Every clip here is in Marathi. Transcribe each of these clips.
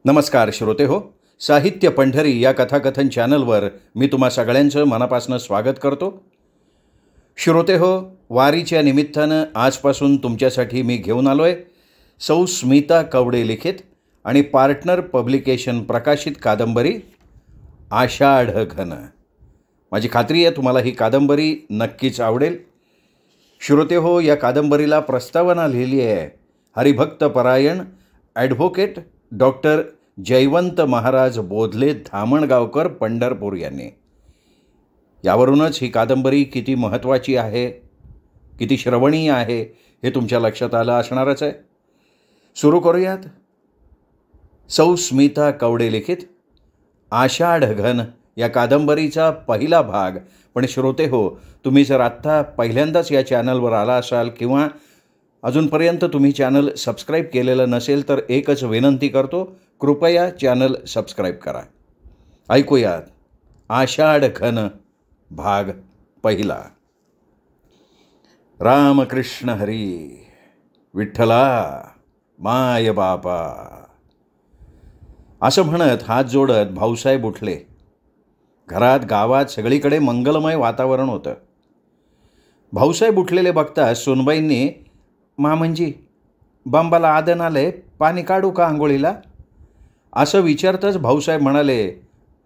नमस्कार श्रोते हो. साहित्य पंढरी या कथाकथन चॅनलवर मी तुम्हा सगळ्यांचं मनापासून स्वागत करतो. श्रोते हो, वारीच्या निमित्तानं आजपासून तुमच्यासाठी मी घेऊन आलो आहे सौ स्मिता कवडे लिखित आणि पार्टनर पब्लिकेशन प्रकाशित कादंबरी आषाढ घन. माझी खात्री आहे तुम्हाला ही कादंबरी नक्कीच आवडेल. श्रोते हो, या कादंबरीला प्रस्तावना लिहिली आहे हरिभक्त परायण ॲडव्होकेट डॉक्टर जयवंत महाराज बोधले धामणगावकर पंढरपूर यांनी. यावरूनच ही कादंबरी किती महत्त्वाची आहे, किती श्रवणीय आहे हे तुमच्या लक्षात आलं असणारच आहे. सुरू करूयात. सौ स्मिता कवडे लिखित आषाढ घन या कादंबरीचा पहिला भाग. पण श्रोते हो, तुम्ही जर आत्ता पहिल्यांदाच या चॅनलवर आला असाल किंवा अजूनपर्यंत तुम्ही चॅनल सबस्क्राईब केलेलं नसेल तर एकच विनंती करतो, कृपया चॅनल सबस्क्राईब करा. ऐकूयात आषाढ घन भाग पहिला. रामकृष्ण हरी, विठ्ठला माय बापा असं म्हणत हात जोडत भाऊसाहेब उठले. घरात गावात सगळीकडे मंगलमय वातावरण होतं. भाऊसाहेब उठलेले बघता सुनबाईंनी, मामंजी बंबाला आदन आले, पाणी काढू का आंघोळीला असं विचारतच भाऊसाहेब म्हणाले,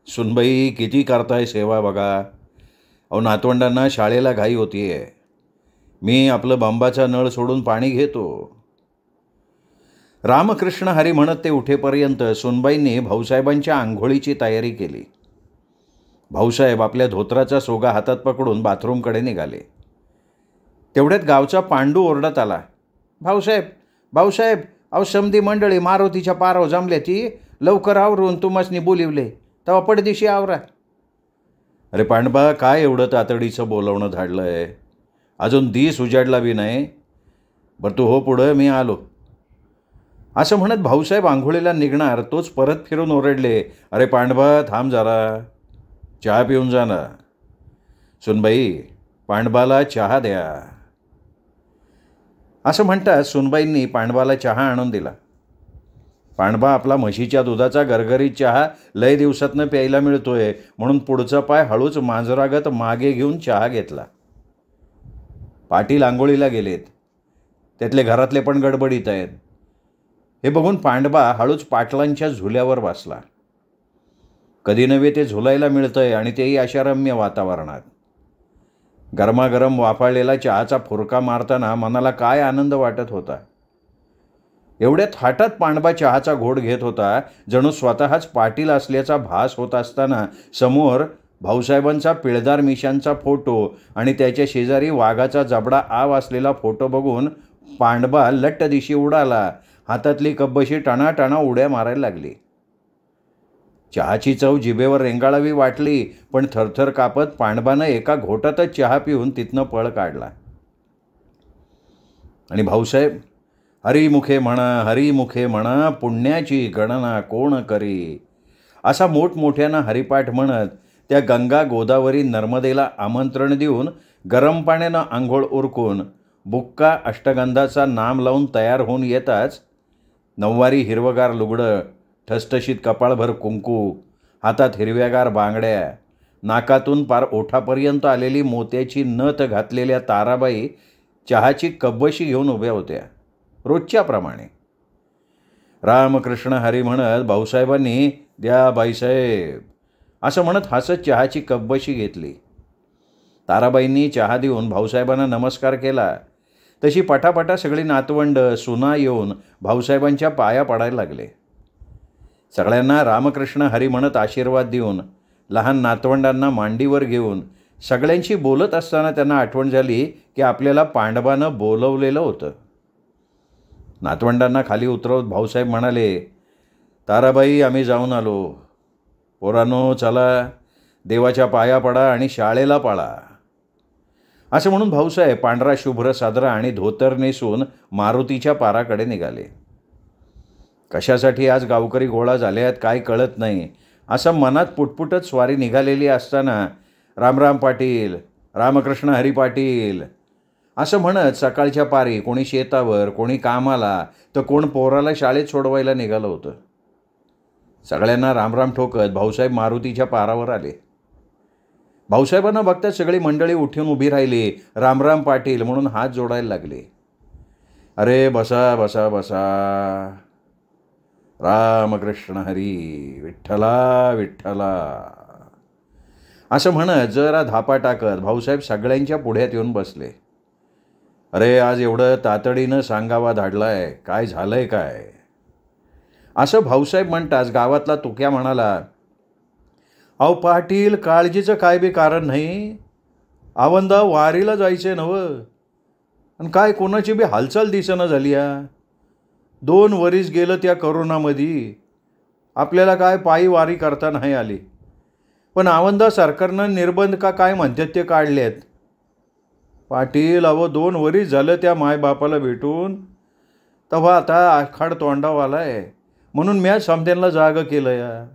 सुनबाई किती करताय सेवा बघा. अहो, नातवंडांना शाळेला घाई होतीये. मी आपलं बंबाचा नळ सोडून पाणी घेतो. रामकृष्ण हरी म्हणत ते उठेपर्यंत सुनबाईंनी भाऊसाहेबांच्या आंघोळीची तयारी केली. भाऊसाहेब आपल्या धोत्राचा सोगा हातात पकडून बाथरूमकडे निघाले. तेवढ्यात गावचा पांडू ओरडत आला, भाऊसाहेब भाऊसाहेब, अहो समधी मंडळी मारुतीच्या पाराव जमले, ती लवकर आवरून तुम्हासनी बोलिवले, तेव्हा पडदिशी आवरा. अरे पांडबा, काय एवढं तातडीचं बोलवणं धाडलं आहे? अजून दिस उजाडला बी नाही. बरं तू हो पुढं, मी आलो. असं म्हणत भाऊसाहेब आंघोळीला निघणार तोच परत फिरून ओरडले, अरे पांडबा थांब जरा, चहा पिऊन जा ना. सुनबाई, पांडबाला चहा द्या. असं म्हणतात सुनबाईंनी पांडबाला चहा आणून दिला. पांडबा आपला म्हशीच्या दुधाचा गरगरीत चहा लय दिवसातनं प्यायला मिळतोय म्हणून पुढचा पाय हळूच मांजरागत मागे घेऊन चहा घेतला. पाटील आंघोळीला गेलेत. त्यातले घरातले पण गडबडीत आहेत. हे बघून पांडबा हळूच पाटलांच्या झुल्यावर बसला. कधी नव्हे ते झुलायला मिळतंय आणि तेही अशा रम्य वातावरणात. गरमागरम वाफाळलेला चहाचा फुरका मारताना मनाला काय आनंद वाटत होता. एवढ्या थाटात पांडबा चहाचा घोट घेत होता जणू स्वतःच पाटील असल्याचा भास होत असताना समोर भाऊसाहेबांचा पिळदार मिशांचा फोटो आणि त्याच्या शेजारी वाघाचा जबडा आव असलेला फोटो बघून पांडबा लट्ट दिशी उडाला. हातातली कब्बशी टणाटणा उड्या मारायला लागली. चहाची चव जिभेवर रेंगाळावी वाटली, पण थरथर कापत पांडबानं एका घोटातच चहा पिऊन तिथनं पळ काढला. आणि भाऊसाहेब, हरिमुखे म्हणा हरिमुखे म्हणा, पुण्याची गणना कोण करी असा मोठमोठ्यानं हरिपाठ म्हणत त्या गंगा गोदावरी नर्मदेला आमंत्रण देऊन गरम पाण्यानं आंघोळ उरकून बुक्का अष्टगंधाचा नाम लावून तयार होऊन येताच नऊवारी हिरवगार लुगडं, ठसठशीत कपाळभर कुंकू, हातात हिरव्यागार बांगड्या, नाकातून पार ओठापर्यंत आलेली मोत्याची नथ घातलेल्या ताराबाई चहाची कब्बशी घेऊन उभ्या होत्या रोजच्याप्रमाणे. रामकृष्ण हरी म्हणत भाऊसाहेबांनी, द्या बाईसाहेब असं म्हणत हसत चहाची कब्बशी घेतली. ताराबाईंनी चहा देऊन भाऊसाहेबांना नमस्कार केला. तशी पटापटा सगळी नातवंड सुना येऊन भाऊसाहेबांच्या पाया पडायला लागले. सगळ्यांना रामकृष्ण हरी म्हणत आशीर्वाद देऊन लहान नातवंडांना मांडीवर घेऊन सगळ्यांशी बोलत असताना त्यांना आठवण झाली की आपल्याला पांडबानं बोलवलेलं होतं. नातवंडांना खाली उतरवत भाऊसाहेब म्हणाले, ताराबाई आम्ही जाऊन आलो. पोरांनो चला, देवाच्या पाया पडा आणि शाळेला पाळा. असं म्हणून भाऊसाहेब पांढरा शुभ्र सादरा आणि धोतर नेसून मारुतीच्या पाराकडे निघाले. कशासाठी आज गावकरी गोळा झाले आहेत काय कळत नाही असं मनात पुटपुटत स्वारी निघालेली असताना रामराम पाटील, रामकृष्ण हरी पाटील असं म्हणत सकाळच्या पारी कोणी शेतावर, कोणी कामाला, तर कोण पोराला शाळेत सोडवायला निघालं होतं. सगळ्यांना रामराम ठोकत भाऊसाहेब मारुतीच्या पारावर आले. भाऊसाहेबांना बघताच सगळी मंडळी उठून उभी राहिली. रामराम पाटील म्हणून हात जोडायला लागले. अरे बसा बसा बसा. रामकृष्ण हरी, विठ्ठला विठ्ठला असं म्हणत जरा धापा टाकत भाऊसाहेब सगळ्यांच्या पुढ्यात येऊन बसले. अरे आज एवढं तातडीनं सांगावा धाडलाय, काय झालंय काय? असं भाऊसाहेब म्हणताच गावातला तुक्या म्हणाला, अहो पाटील, काळजीचं काय बी कारण नाही. आवंदा वारीला जायचे नवं, आणि काय कोणाची बी हालचाल दिसेना झाली. 2 वर्ष गेलं त्या करोनामध्ये. आपल्याला काय पायी वारी करता नाही आली. पण आवंदा सरकारनं निर्बंध का काय म्हणतात ते काढलेत. पाटील, अहो 2 वर्ष झालं त्या मायबापाला भेटून, तेव्हा आता आखाड तोंडावालाय म्हणून मी समध्यांना जागं केलं या.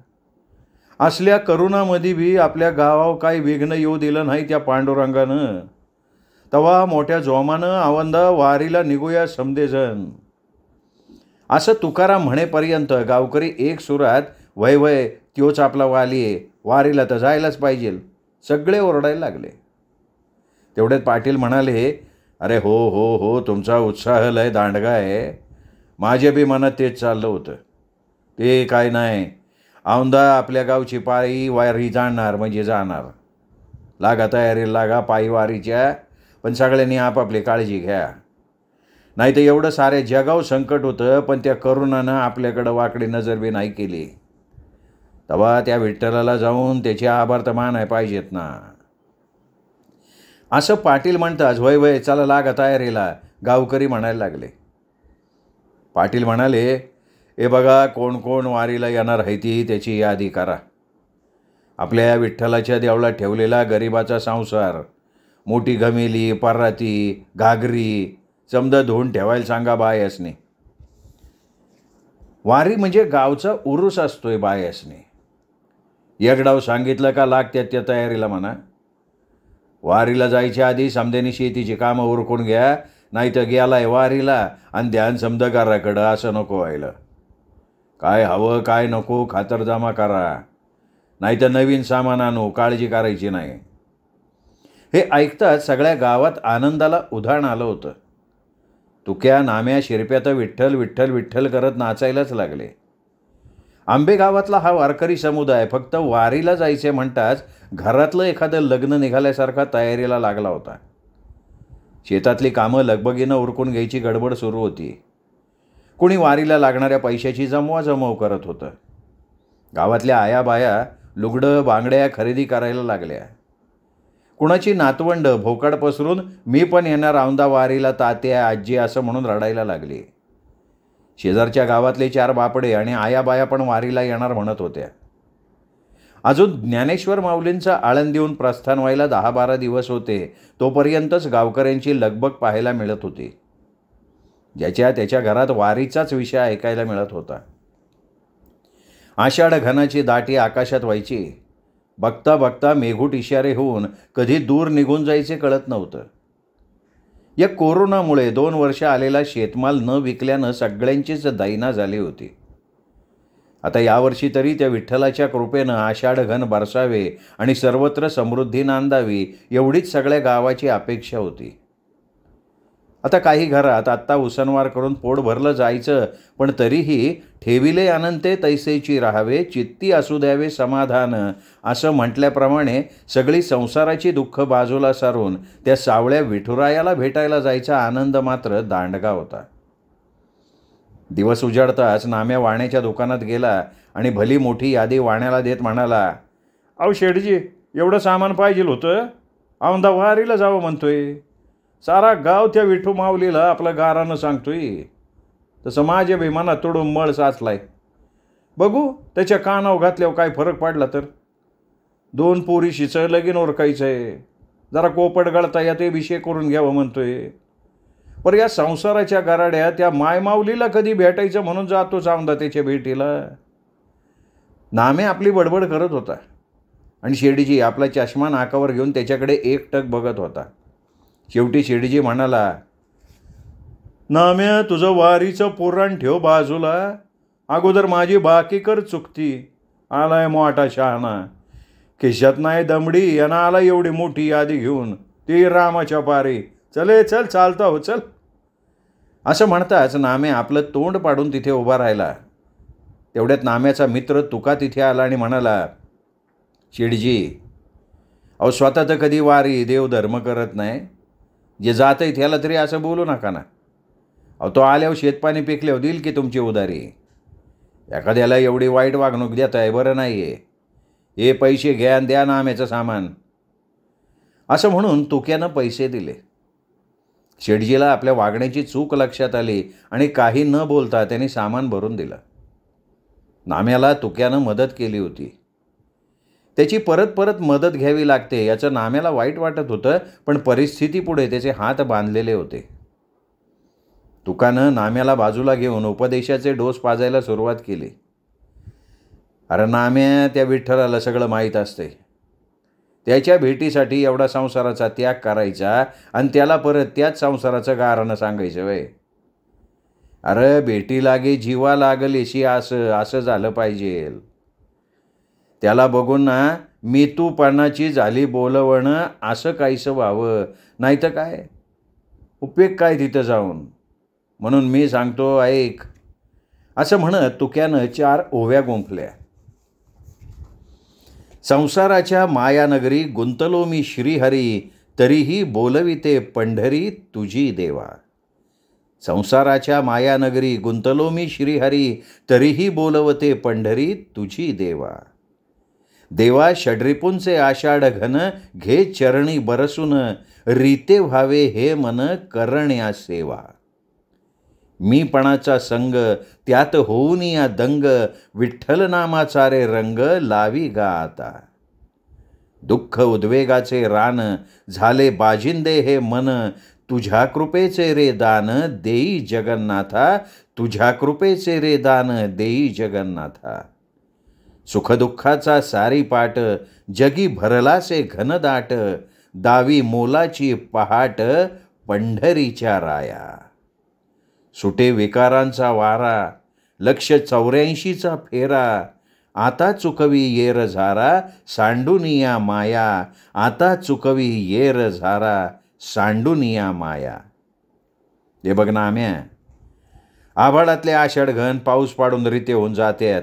असल्या करोनामध्ये बी आपल्या गावावर काही विघ्न येऊ दिलं नाही त्या पांडुरंगानं. तेव्हा मोठ्या जोमानं आवंदा वारीला निघूया समदेजण. असं तुकाराम म्हणेपर्यंत गावकरी एक सुरात वय वय त्योच आपला वाली आहे, वारीला तर जायलाच पाहिजे, सगळे ओरडायला लागले. तेवढ्यात पाटील म्हणाले, अरे हो हो हो, तुमचा उत्साह लय दांडगा आहे. माझ्या बी मनात तेच चाललं होतं. ते काय नाही, औंदा आपल्या गावची पायी वारी जाणार म्हणजे जाणार. लागा तयारीला लागा पायी वारीच्या, पण सगळ्यांनी आपापली काळजी घ्या. नाही तर एवढं सारे जगाव संकट होतं, पण त्या करोनानं आपल्याकडं वाकडी नजर बी नाही केली. तेव्हा त्या विठ्ठलाला जाऊन त्याचे आभार तर मानाय पाहिजेत ना. असं पाटील म्हणताच वय वय चला लागा तयारीला गावकरी म्हणायला लागले. पाटील म्हणाले, हे बघा, कोण कोण वारीला येणार आहे ती त्याची यादी करा. आपल्या विठ्ठलाच्या देवळात ठेवलेला गरिबाचा संसार, मोठी घमेली, पराती, घागरी समजा धुवून ठेवायला सांगा बायसने. वारी म्हणजे गावचा उरूस असतोय बायसने. एक डाव सांगितलं का लागत्यात त्या तयारीला म्हणा. वारीला जायच्या आधी समध्यानी शेतीची कामं उरकून घ्या, नाही तर गेलाय वारीला आणि ध्यान समदगाराकडं असं नको व्हायला. काय हवं काय नको खातरजमा करा, नाही तर नवीन सामान आणू, काळजी करायची नाही. हे ऐकताच सगळ्या गावात आनंदाला उधाण आलं होतं. तुक्या नाम्या शिरप्या तर विठ्ठल विठ्ठल विठ्ठल करत नाचायलाच लागले. आंबे गावातला हा वारकरी समुदाय फक्त वारीला जायचे म्हणताच घरातलं एखादं लग्न निघाल्यासारखा तयारीला लागला होता. शेतातली कामं लगबगीनं उरकून घ्यायची गडबड सुरू होती. कोणी वारीला लागणाऱ्या पैशाची जमवाजमव करत होतं. गावातल्या आया बाया लुगडं बांगड्या खरेदी करायला लागल्या. कुणाची नातवंड भोकाड पसरून मी पण येणार औंदा वारीला तात्या आजी असं म्हणून रडायला लागली. शेजारच्या गावातले 4 बापडे आणि आया बाया पण वारीला येणार म्हणत होत्या. अजून ज्ञानेश्वर माऊलींचं आळंदीहून प्रस्थान व्हायला 10-12 दिवस होते. तोपर्यंतच गावकऱ्यांची लगबग पाहायला मिळत होती. ज्याच्या त्याच्या घरात वारीचाच विषय ऐकायला मिळत होता. आषाढ घनाची दाटी आकाशात व्हायची. बघता बघता मेघूट इशारे होऊन कधी दूर निघून जायचे कळत नव्हतं. या कोरोनामुळे 2 वर्ष आलेला शेतमाल न विकल्यानं सगळ्यांचीच दैना झाली होती. आता यावर्षी तरी त्या विठ्ठलाच्या कृपेनं आषाढ घन बरसावे आणि सर्वत्र समृद्धी नांदावी एवढीच सगळ्या गावाची अपेक्षा होती. आता काही घरात आत्ता उसनवार करून पोट भरलं जायचं, पण तरीही ठेविले अनंते तैसेची राहावे, चित्ती असू द्यावे समाधान असं म्हटल्याप्रमाणे सगळी संसाराची दुःख बाजूला सारून त्या सावळ्या विठुरायाला भेटायला जायचा आनंद मात्र दांडगा होता. दिवस उजाडताच नाम्या वाण्याच्या दुकानात गेला आणि भली मोठी यादी वाण्याला देत म्हणाला, अहो शेठजी, एवढं सामान पाहिजे होतं, औंदा वारीला जावं म्हणतोय. सारा गाव त्या विठू माऊलीला आपलं गारानं सांगतोय. तसं माझ्या बी मनात तोडून मळ साचलाय. बघू त्याच्या कानावर घातल्यावर काय फरक पडला तर. 2 पोरीशीचं लगीन ओरकायचं आहे, जरा कोपड गळता या ते विषय करून घ्यावं म्हणतोय. पर या संसाराच्या गराड्या त्या मायमाऊलीला कधी भेटायचं म्हणून जातोच औंदा त्याच्या भेटीला. नामे आपली बडबड करत होता आणि शेडीजी आपला चष्मा नाकावर घेऊन त्याच्याकडे एकटक बघत होता. शेवटी शेडीजी म्हणाला, नाम्या, तुझं वारीचं पुराण ठेव बाजूला, अगोदर माझी बाकी कर चुकती. आलाय मोठा शहाणा. खिशात नाही दमडी यांना आला एवढी मोठी यादी घेऊन, ती रामाच्या पारी. चले चल, चालता हो चल. असं म्हणताच नामे आपलं तोंड पाडून तिथे उभा राहिला. तेवढ्यात नाम्याचा मित्र तुका तिथे आला आणि म्हणाला, शेठजी, अहो स्वतः तर कधी वारी देव धर्म करत नाही, जे जात आहे त्याला तरी असं बोलू नका ना. अहो तो आल्यावर शेतपाणी पिकल्यावर देईल की तुमची उधारी. एखाद्याला एवढी वाईट वागणूक देत आहे बरं नाही आहे. हे पैसे घ्या आणि द्या नाम्याचं सामान. असं म्हणून तुक्यानं पैसे दिले. शेठजीला आपल्या वागण्याची चूक लक्षात आली आणि काही न बोलता त्यांनी सामान भरून दिलं. नाम्याला तुक्यानं मदत केली होती. त्याची परत परत मदत घ्यावी लागते याचं नाम्याला वाईट वाटत होतं, पण परिस्थितीपुढे त्याचे हात बांधलेले होते. तुकानं नाम्याला बाजूला घेऊन उपदेशाचे डोस पाजायला सुरुवात केली. अरे नाम्या, त्या विठ्ठलाला सगळं माहीत असते. त्याच्या भेटीसाठी एवढा संसाराचा त्याग करायचा आणि त्याला परत त्याच संसाराचं गारणं सांगायचं वय. अरे भेटी लागे जीवा लागलेशी असं झालं पाहिजे. त्याला बघून ना मी तू पणाची झाली बोलवणं असं काहीसं व्हावं, नाही तर काय उपयोग काय तिथं जाऊन. म्हणून मी सांगतो ऐक. असं म्हणत तुक्यानं 4 ओव्या गुंफल्या. संसाराच्या मायानगरी गुंतलो मी श्रीहरी, तरीही बोलविते पंढरी तुझी देवा. संसाराच्या मायानगरी गुंतलो मी श्रीहरी, तरीही बोलवते पंढरी तुझी देवा. देवा षड्रिपूंचे आषाढ घन, घे चरणी बरसून, रीते व्हावे हे मन करण्या सेवा. मीपणाचा संग त्यात होऊन या दंग, विठ्ठल नामाचा रे रंग लावी गा आता. दुःख उद्वेगाचे रान, झाले बाजिंदे हे मन, तुझ्या कृपेचे रे दान देई जगन्नाथा. तुझ्या कृपेचे रे दान देई जगन्नाथा. सुखदुःखाचा सारी पाट, जगी भरलासे घनदाट, दावी मोलाची पहाट पंढरीच्या राया. सुटे विकारांचा वारा, लक्ष 84चा फेरा, आता चुकवी येर झारा सांडुनिया माया. आता चुकवी येर झारा सांडुनिया माया. हे बघ ना आम्या, आभाळातले आषाढ घन पाऊस पाडून रीते होऊन जातात,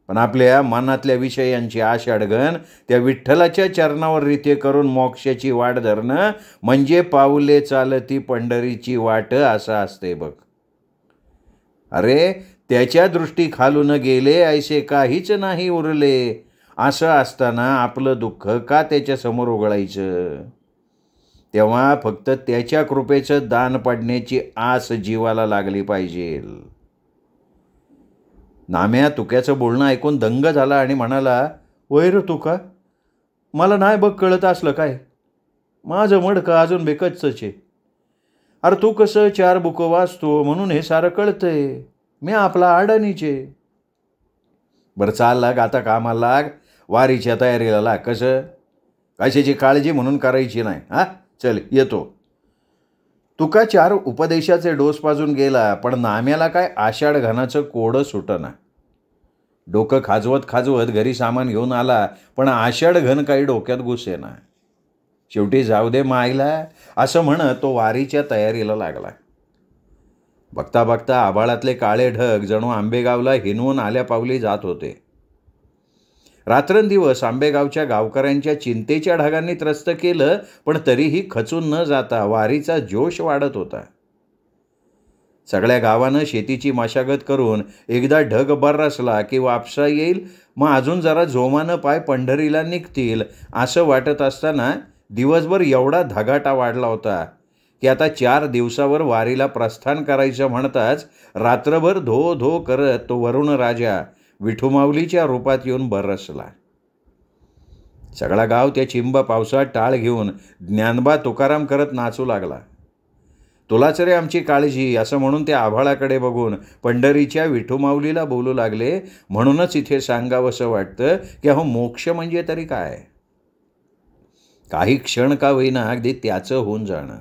पण आपल्या मनातल्या विषयांची आषाढ घन त्या विठ्ठलाच्या चरणावर रीते करून मोक्षाची वाट धरणं म्हणजे पाऊले चालती पंढरीची वाट असं असते बघ. अरे त्याच्या दृष्टी खालून गेले ऐसे काहीच नाही उरले. असं असताना आपलं दुःख का त्याच्यासमोर उघडायचं. तेव्हा फक्त त्याच्या कृपेचं दान पडण्याची आस जीवाला लागली पाहिजे. नाम्या तुक्याचं बोलणं ऐकून दंग झाला आणि म्हणाला, वैर तुका, मला नाही बघ कळत असलं काय. माझं मडकं अजून बेकच्चच आहे. अरे तू कसं 4 बुकं वाचतो म्हणून हे सारं कळतंय. मी आपला अडाणीचे. बरं चाल लाग, आता कामाला लाग, वारीच्या तयारीला लाग. कसं कशाची काळजी म्हणून करायची नाही. हां चल येतो. तुका 4 उपदेशाचे डोस पाजून गेला, पण नाम्याला काय आषाढ घनाचं कोडं सुटना. डोकं खाजवत खाजवत घरी सामान घेऊन आला, पण आषाढ घन काही डोक्यात घुसेना. शेवटी जाऊ दे मायला असं म्हणत तो वारीच्या तयारीला लागला. बघता बघता आभाळातले काळे ढग जणू आंबेगावला हिनवून आल्या पावली जात होते. रात्रंदिवस आंबेगावच्या गावकऱ्यांच्या चिंतेच्या ढगांनी त्रस्त केलं, पण तरीही खचून न जाता वारीचा जोश वाढत होता. सगळ्या गावानं शेतीची मशागत करून एकदा ढग बरसला की वापसा येईल, मग अजून जरा जोमानं पाय पंढरीला निघतील असं वाटत असताना दिवसभर एवढा धगाटा वाढला होता की आता 4 दिवसावर वारीला प्रस्थान करायचं म्हणताच रात्रभर धो धो करत तो वरुण राजा विठुमाऊलीच्या रूपात येऊन बरसला. सगळा गाव त्या चिंब पावसात टाळ घेऊन ज्ञानबा तुकाराम करत नाचू लागला. तुलाच रे आमची काळजी असं म्हणून त्या आभाळाकडे बघून पंढरीच्या विठुमाऊलीला बोलू लागले. म्हणूनच इथे सांगावंसं वाटतं की अहो मोक्ष म्हणजे तरी काय. काही क्षण का होईना अगदी त्याचं होऊन जाणं.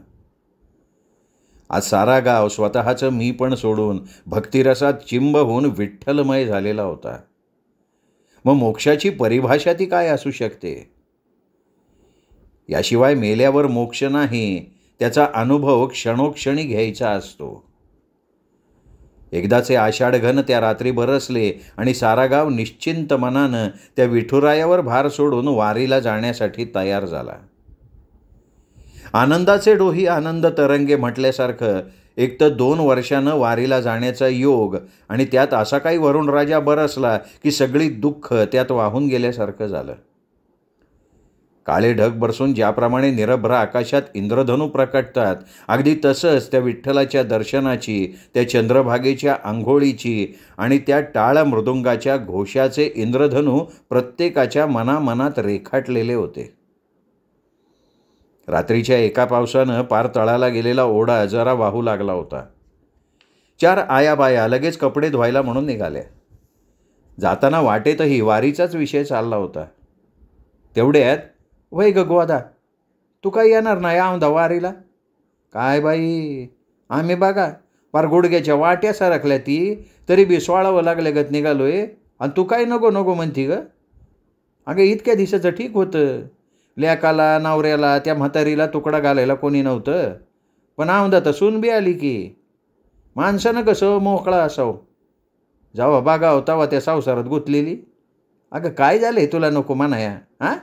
आज सारा गाव स्वतःचं मी पण सोडून भक्तिरसात चिंब होऊन विठ्ठलमय झालेला होता. मग मोक्षाची परिभाषा ती काय असू शकते? याशिवाय मेल्यावर मोक्ष नाही, त्याचा अनुभव क्षणोक्षणी घ्यायचा असतो. एकदाचे आषाढघन त्या रात्री बरसले आणि सारा गाव निश्चिंत मनानं त्या विठुरायावर भार सोडून वारीला जाण्यासाठी तयार झाला. आनंदाचे डोही आनंद तरंगे म्हटल्यासारखं एक तर 2 वर्षानं वारीला जाण्याचा योग आणि त्यात असा काही वरुणराजा बरसला की सगळी दुःख त्यात वाहून गेल्यासारखं झालं. काळे ढग बरसून ज्याप्रमाणे निरभ्र आकाशात इंद्रधनू प्रकटतात, अगदी तसंच त्या विठ्ठलाच्या दर्शनाची, त्या चंद्रभागेच्या आंघोळीची आणि त्या टाळ मृदुंगाच्या घोषाचे इंद्रधनू प्रत्येकाच्या मनामनात रेखाटलेले होते. रात्रीच्या एका पावसानं पार तळाला गेलेला ओढा जरा वाहू लागला होता. 4 आयाबाया लगेच कपडे धुवायला म्हणून निघाल्या. जाताना वाटेतही वारीचाच विषय चालला होता. तेवढ्यात, वै ग गोदा, तू काही येणार नाही औंधा वारीला? काय बाई, आम्ही बघा पार गुडघ्याच्या वाट्या सरकल्या ती, तरी बी सोळावं लागल्यागत निघालोय, आणि तू काय नको नको म्हणती ग? अगं इतक्या दिवसाचं ठीक होतं. लेकाला नवऱ्याला त्या म्हातारीला तुकडा घालायला कोणी नव्हतं, पण औंधा तर सून बी आली की. माणसानं कसं मोकळा असावं. जेव्हा बागाव तेव्हा त्या संसारात गुंतलेली. अगं काय झालंय तुला नको म्हणाया? हां,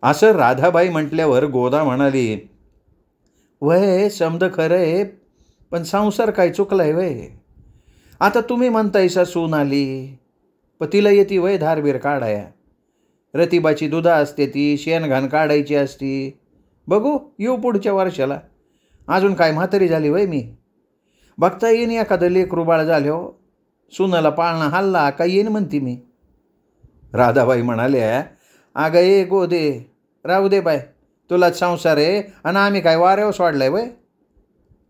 असं राधाबाई म्हटल्यावर गोदा म्हणाली, वय समद खरं आहे, पण संसार काय चुकलाय वय? आता तुम्ही म्हणतायसा सून आली, पण तिला येते वय धारबीर काढाया. रतिबाची दुधा असते ती, शेणघाण काढायची असती. बघू येऊ पुढच्या वर्षाला. अजून काय म्हातारी झाली वय मी? बघता येईन एखादं लेकरू बाळ झाले, सुनाला पाळणा हल्ला का येईन म्हणती मी. राधाबाई म्हणाल्या, अगं ए गोदे, राहू दे बाय, तुलाच संसार आहे आणि आम्ही काय वाऱ्यावर सोडलाय वय?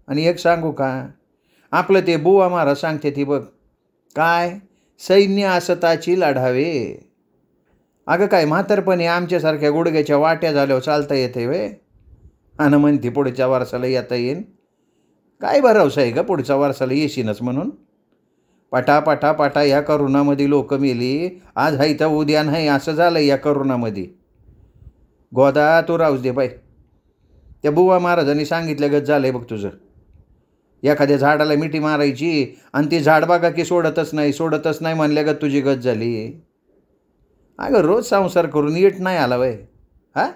आणि एक सांगू का, आपलं ते बुवा महाराज सांगते ती बघ, काय सैन्य असताची लढावे. अगं काय म्हातारपणी आमच्यासारख्या गुडघ्याच्या वाट्या झाल्यावर चालता येते वे? आणि म्हणती पुढच्या वर्षाला येता येईन. काय भरवसा आहे का पुढच्या वर्षाला येशीनच म्हणून? पटा पटा पटा या करोनामध्ये लोक मेली, आज हाय तर उद्या नाही असं झालं या करोनामध्ये. गोदा तू राहूच दे बाई, त्या बुवा महाराजांनी सांगितलं गत झालंय बघ तुझं. एखाद्या झाडाला मिठी मारायची आणि ती झाड बघा की सोडतच नाही म्हणल्यागत तुझी गत झाली. अगं रोज संसार करून इट नाही आला वय? हा,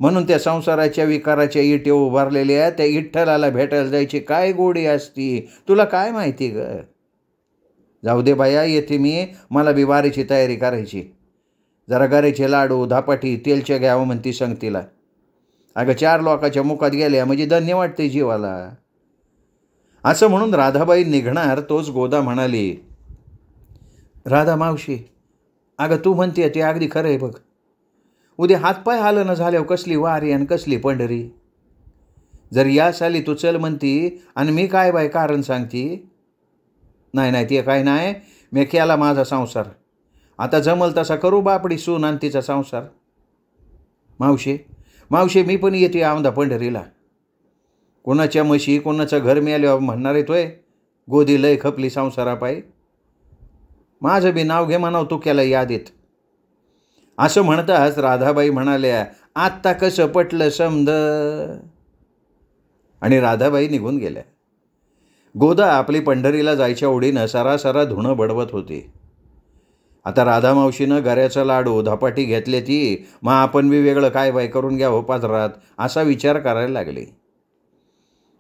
म्हणून त्या संसाराच्या विकाराच्या इटे उभारलेल्या त्या इठ्ठलाला भेटायला जायची काय गोडी असती, तुला काय माहिती ग? जाऊ दे बाया, येते मी, मला बी वारीची तयारी करायची. जरा गारेचे लाडू धापाटी तेलच्या घ्यावं म्हणती संगतीला. अगं 4 लोकाच्या मुखात गेल्या म्हणजे धन्य वाटते जीवाला. असं म्हणून राधाबाई निघणार, तोच गोदा म्हणाली, राधा मावशी, अगं तू म्हणते ते अगदी खरं आहे बघ. उद्या हातपाय हालणं झाल्यावर कसली वारी आणि कसली पंढरी. जर या साली तू चल म्हणती आणि मी काय बाय कारण सांगती? नाही ते काय नाही, मी केला माझा संसार, आता जमल तसा करू बापडी सून आणि तिचा संसार. मावशे मी पण येते औंधा पंढरीला. कोणाच्या म्हशी कोणाचं घर मिळाल्यावर म्हणणार येतोय गोदी लय खपली संसारापायी. माझं बी नाव घे म्हणाव तू केलं यादीत. असं म्हणताच राधाबाई म्हणाल्या, आत्ता कसं पटलं समद. आणि राधाबाई निघून गेल्या. गोदा आपली पंढरीला जायच्या ओढीनं सरासरा धुणं बडवत होती. आता राधामावशीनं गऱ्याचा लाडू धपाटी घेतले ती, मग आपण बी वेगळं काय बाय करून घ्यावं पाजरात, असा विचार करायला लागली.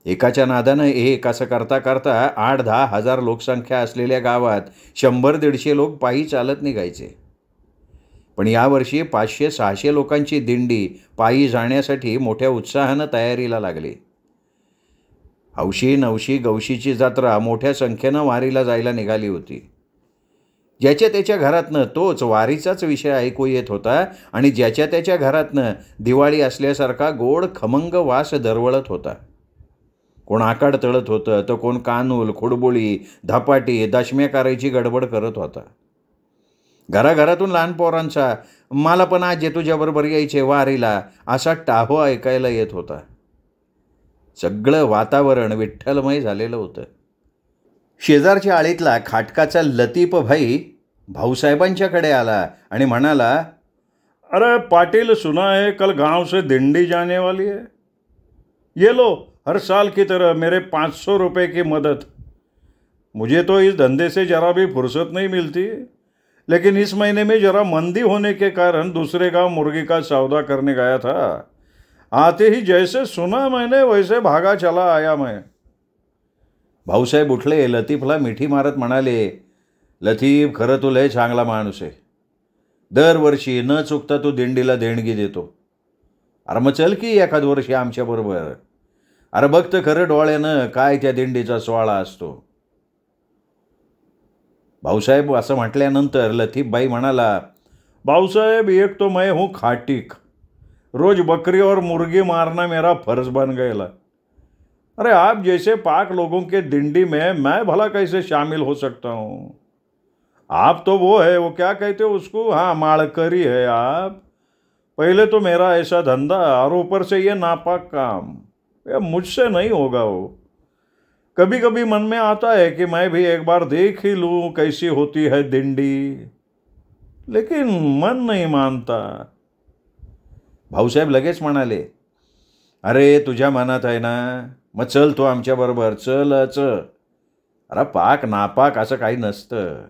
एकाच्या नादानं एक असं करता करता 8-10 हजार लोकसंख्या असलेल्या गावात 100-150 लोक पायी चालत निघायचे. पण यावर्षी 500-600 लोकांची दिंडी पायी जाण्यासाठी मोठ्या उत्साहानं तयारीला लागली. हौशी नवशी गवशीची जत्रा मोठ्या संख्येनं वारीला जायला निघाली होती. ज्याच्या त्याच्या घरातनं तोच वारीचाच विषय ऐकू येत होता आणि ज्याच्या त्याच्या घरातनं दिवाळी असल्यासारखा गोड खमंग वास दरवळत होता. कोण आकाड तळत होतं तर कोण कानूल खुडबुळी धपाटी दशम्या करायची गडबड करत होता. घराघरातून लहान पोरांचा मला पण आजे तुझ्याबरोबर यायचे वारीला असा टाहो ऐकायला येत होता. सगळं वातावरण विठ्ठलमय झालेलं होतं. शेजारच्या आळीतला खाटकाचा लतीफ भाई भाऊसाहेबांच्याकडे आला आणि म्हणाला, अरे पाटिल, सुना है कल गांव से दिंडी जाने वाली है. ये लो, हर साल की तरह मेरे 500 रुपए की मदद. मुझे तो इस धंधे से जरा भी फुर्सत नहीं मिलती, लेकिन इस महीने में जरा मंदी होने के कारण दूसरे गांव मुर्गी का सौदा करने गया था. आते ही जैसे सुना मैंने वैसे भागा चला आया मैं. भाऊसाहेब उठले, लतीफला मिठी मारत म्हणाले, लतीफ, खरं तू लय चांगला माणूस आहे. दरवर्षी न चुकता तू दिंडीला देणगी देतो. अरे मग चल की एखाद वर्षी आमच्याबरोबर. अरे बघतं खरं डोळ्यानं काय त्या दिंडीचा सोहळा असतो. भाऊसाहेब असं म्हटल्यानंतर लतीफबाई म्हणाला, भाऊसाहेब, एक तो मैं हूँ खाटिक. रोज बकरी और मुर्गी मारना मेरा फर्ज बन गया. अरे आप जैसे पाक लोगों के दिंडी में मैं भला कैसे शामिल हो सकता हूँ. आप तो वो है, वो क्या कहते हो उसको, हाँ, माड़करी है आप. पहले तो मेरा ऐसा धंधा और ऊपर से ये नापाक काम, ये मुझसे नहीं होगा. वो कभी कभी मन में आता है कि मैं भी एक बार देख ही लूँ कैसी होती है दिंडी, लेकिन मन नहीं मानता. भाऊसाहेब लगेच म्हणाले, अरे तुझ्या मनात आहे ना, मग चल तू आमच्याबरोबर, चलच. अरे पाक नापाक असं काही नसतं.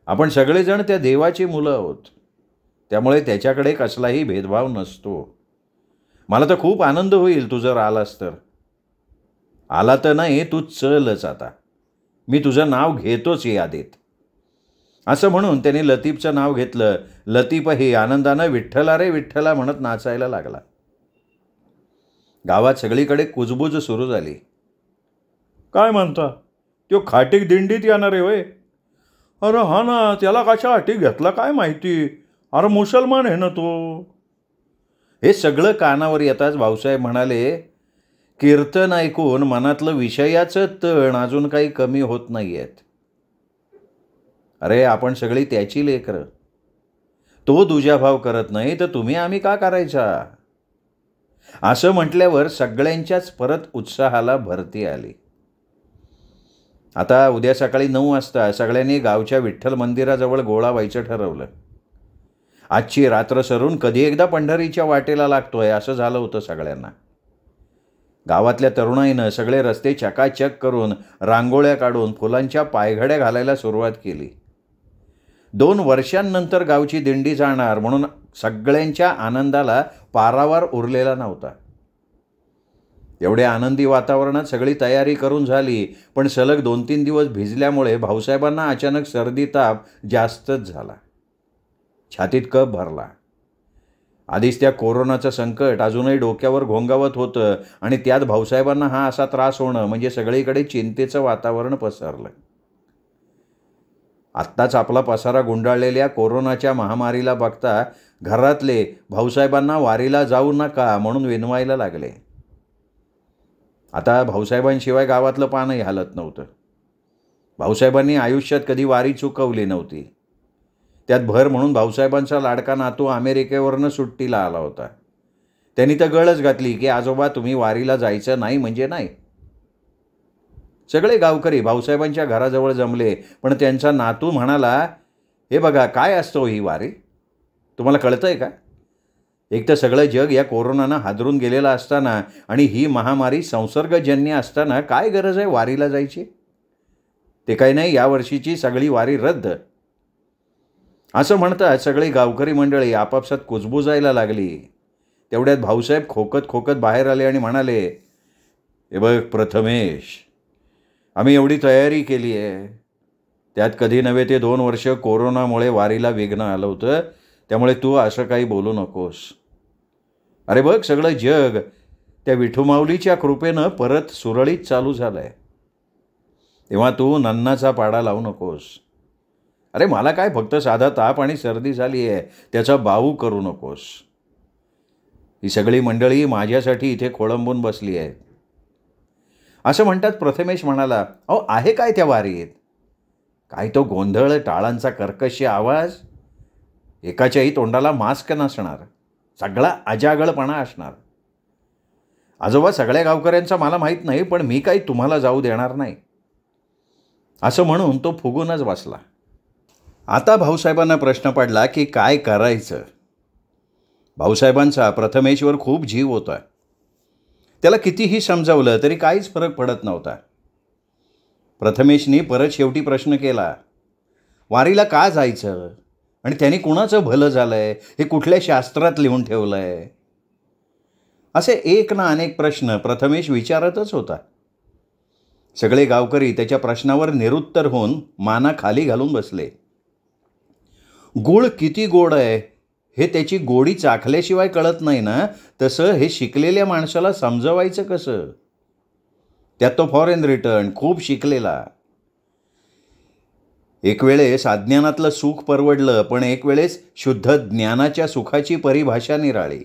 आपण सगळेजण त्या देवाची मुलं आहोत, त्यामुळे त्याच्याकडे कसलाही भेदभाव नसतो. मला तर खूप आनंद होईल तू जर आलास तर. आला तर नाही, तू चलच आता. मी तुझं नाव घेतोच यादीत. असं म्हणून त्याने लतीफचं नाव घेतलं. लतीफही आनंदानं विठ्ठला रे विठ्ठला म्हणत नाचायला लागला. गावात सगळीकडे कुजबूज सुरू झाली. काय म्हणता, तो खाटीक दिंडीत येणार आहे होय? अरे हा ना, त्याला कशा अटी घेतला काय माहिती. अरे मुसलमान आहे ना तो. हे सगळं कानावर येताच भाऊसाहेब म्हणाले, कीर्तन ऐकून मनातलं विषयाचं तण अजून काही कमी होत नाही आहेत. अरे आपण सगळी त्याची लेकरं. तो दुजाभाव करत नाही तर तुम्ही आम्ही का करायचा. असं म्हटल्यावर सगळ्यांच्याच परत उत्साहाला भरती आली. आता उद्या सकाळी 9 वाजता सगळ्यांनी गावच्या विठ्ठल मंदिराजवळ गोळा व्हायचं ठरवलं. आजची रात्र सरून कधी एकदा पंढरीच्या वाटेला लागतोय असं झालं होतं सगळ्यांना. गावातल्या तरुणाईनं सगळे रस्ते चकाचक करून, रांगोळ्या काढून, फुलांच्या पायघड्या घालायला सुरुवात केली. 2 वर्षांनंतर गावची दिंडी जाणार म्हणून सगळ्यांच्या आनंदाला पारावार उरलेला नव्हता. एवढ्या आनंदी वातावरणात सगळी तयारी करून झाली, पण सलग 2-3 दिवस भिजल्यामुळे भाऊसाहेबांना अचानक सर्दी ताप जास्तच झाला. छातीत कफ भरला. आधीच त्या कोरोनाचं संकट अजूनही डोक्यावर घोंगावत होतं आणि त्यात भाऊसाहेबांना हा असा त्रास होणं म्हणजे सगळीकडे चिंतेचं वातावरण पसरलं. आत्ताच आपला पसारा गुंडाळलेल्या कोरोनाच्या महामारीला बघता घरातले भाऊसाहेबांना वारीला जाऊ नका म्हणून विनवायला लागले. आता भाऊसाहेबांशिवाय गावातलं पानही हालत नव्हतं. भाऊसाहेबांनी आयुष्यात कधी वारी चुकवली नव्हती. त्यात भर म्हणून भाऊसाहेबांचा लाडका नातू अमेरिकेवरनं सुट्टीला आला होता. त्यांनी तर गळच घातली की आजोबा तुम्ही वारीला जायचं नाही म्हणजे नाही. सगळे गावकरी भाऊसाहेबांच्या घराजवळ जमले, पण त्यांचा नातू म्हणाला, हे बघा काय असतो ही वारी, तुम्हाला कळतंय का. एक तर सगळं जग या कोरोनानं हादरून गेलेलं असताना आणि ही महामारी संसर्गजन्य असताना काय गरज आहे वारीला जायची. ते काही नाही, यावर्षीची सगळी वारी रद्द. असं म्हणतात सगळी गावकरी मंडळी आपापसात कुजबुजायला लागली. तेवढ्यात भाऊसाहेब खोकत खोकत बाहेर आले आणि म्हणाले, हे बघ प्रथमेश, आम्ही एवढी तयारी केली आहे, त्यात कधी नव्हे ते 2 वर्ष कोरोनामुळे वारीला विघ्न आलं होतं, त्यामुळे तू असं काही बोलू नकोस. अरे बघ सगळं जग त्या विठुमाऊलीच्या कृपेनं परत सुरळीत चालू झालं आहे, तेव्हा तू नन्नाचा पाडा लावू नकोस. अरे मला काय फक्त साधा ताप आणि सर्दी झाली आहे, त्याचा बाऊ करू नकोस. ही सगळी मंडळी माझ्यासाठी इथे खोळंबून बसली आहे. असं म्हणतात प्रथमेश म्हणाला, अहो आहे काय त्या वारीत, काय तो गोंधळ, टाळांचा कर्कश आवाज, एकाच्याही तोंडाला मास्क नसणार, सगळा अजागळपणा असणार. आजोबा, सगळ्या गावकऱ्यांचा मला माहीत नाही, पण मी काही तुम्हाला जाऊ देणार नाही, असं म्हणून तो फुगूनच बसला. आता भाऊसाहेबांना प्रश्न पडला की काय करायचं. भाऊसाहेबांचा प्रथमेशवर खूप जीव होता. त्याला कितीही समजावलं तरी काहीच फरक पडत नव्हता. प्रथमेशनी परत शेवटी प्रश्न केला, वारीला का जायचं आणि त्यांनी कुणाचं भलं झालंय हे कुठल्या शास्त्रात लिहून ठेवलंय. असे एक ना अनेक प्रश्न प्रथमेश विचारतच होता. सगळे गावकरी त्याच्या प्रश्नावर निरुत्तर होऊन माना खाली घालून बसले. गुळ किती गोड आहे हे त्याची गोडी चाखल्याशिवाय कळत नाही ना, तसं हे शिकलेल्या माणसाला समजवायचं कसं. त्यात तो फॉरेन रिटर्न, खूप शिकलेला. एक वेळेस अज्ञानातलं सुख परवडलं, पण एक वेळेस शुद्ध ज्ञानाच्या सुखाची परिभाषा निराळी.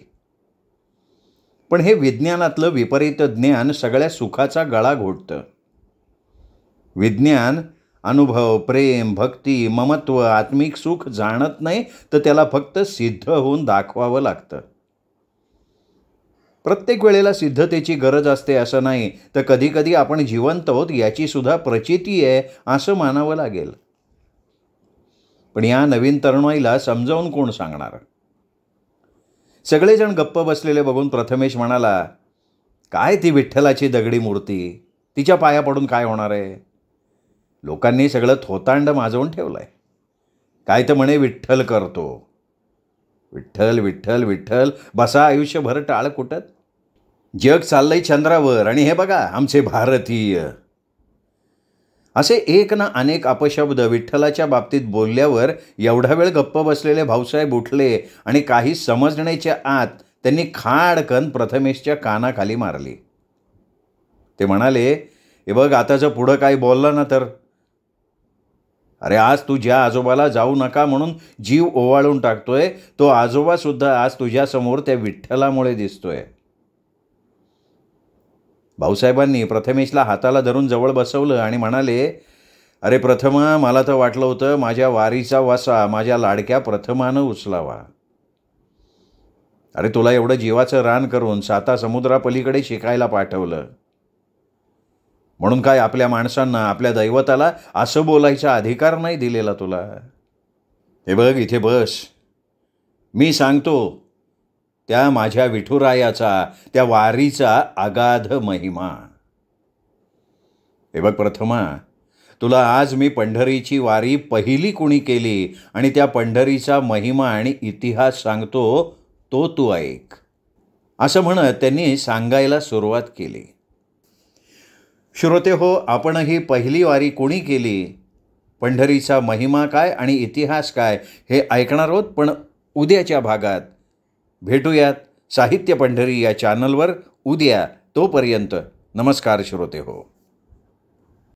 पण हे विज्ञानातलं विपरीत ज्ञान सगळ्या सुखाचा गळा घोटतं. विज्ञान अनुभव, प्रेम, भक्ती, ममत्व, आत्मिक सुख जाणत नाही, तर त्याला फक्त सिद्ध होऊन दाखवावं लागतं. प्रत्येक वेळेला सिद्धतेची गरज असते असं नाही, तर कधीकधी आपण जिवंत आहोत याची सुद्धा प्रचिती आहे असं मानावं लागेल. पण या नवीन तरुणाईला समजावून कोण सांगणार. सगळेजण गप्प बसलेले बघून प्रथमेश म्हणाला, काय ती विठ्ठलाची दगडी मूर्ती, तिच्या पाया पडून काय होणार आहे. लोकांनी सगळं थोतांड माजवून ठेवलंय. काय तर म्हणे विठ्ठल करतो, विठ्ठल विठ्ठल विठ्ठल, बसा आयुष्यभर टाळ कुटत. जग चाललंय चंद्रावर आणि हे बघा आमचे भारतीय. असे एक ना अनेक अपशब्द विठ्ठलाच्या बाबतीत बोलल्यावर एवढा वेळ गप्प बसलेले भाऊसाहेब उठले आणि काही समजण्याच्या आत त्यांनी खाडकन प्रथमेशच्या कानाखाली मारली. ते म्हणाले, हे बघ, आता जर पुढं काही बोलला ना तर, अरे आज तू ज्या आजोबाला जाऊ नका म्हणून जीव ओवाळून टाकतोय, तो आजोबासुद्धा आज तुझ्यासमोर त्या विठ्ठलामुळे दिसतोय. भाऊसाहेबांनी प्रथमेशला हाताला धरून जवळ बसवलं आणि म्हणाले, अरे प्रथमा, मला तर वाटलं होतं माझ्या वारीचा वासा माझ्या लाडक्या प्रथमानं उचलावा. अरे तुला एवढं जीवाचं रान करून 7 समुद्रापलीकडे शिकायला पाठवलं, म्हणून काय आपल्या माणसांना, आपल्या दैवताला असं बोलायचा अधिकार नाही दिलेला तुला. हे बघ, इथे बस, मी सांगतो त्या माझ्या विठुरायाचा, त्या वारीचा अगाध महिमा. हे बघ प्रथमा, तुला आज मी पंढरीची वारी पहिली कुणी केली आणि त्या पंढरीचा महिमा आणि इतिहास सांगतो, तो तू ऐक, असं म्हणत त्यांनी सांगायला सुरुवात केली. श्रोते हो, आपणही पहिली वारी कोणी केली, पंढरीचा महिमा काय आणि इतिहास काय हे ऐकणार आहोत. पण उद्याच्या भागात भेटूयात साहित्य पंढरी या चॅनलवर उद्या. तोपर्यंत नमस्कार श्रोते हो.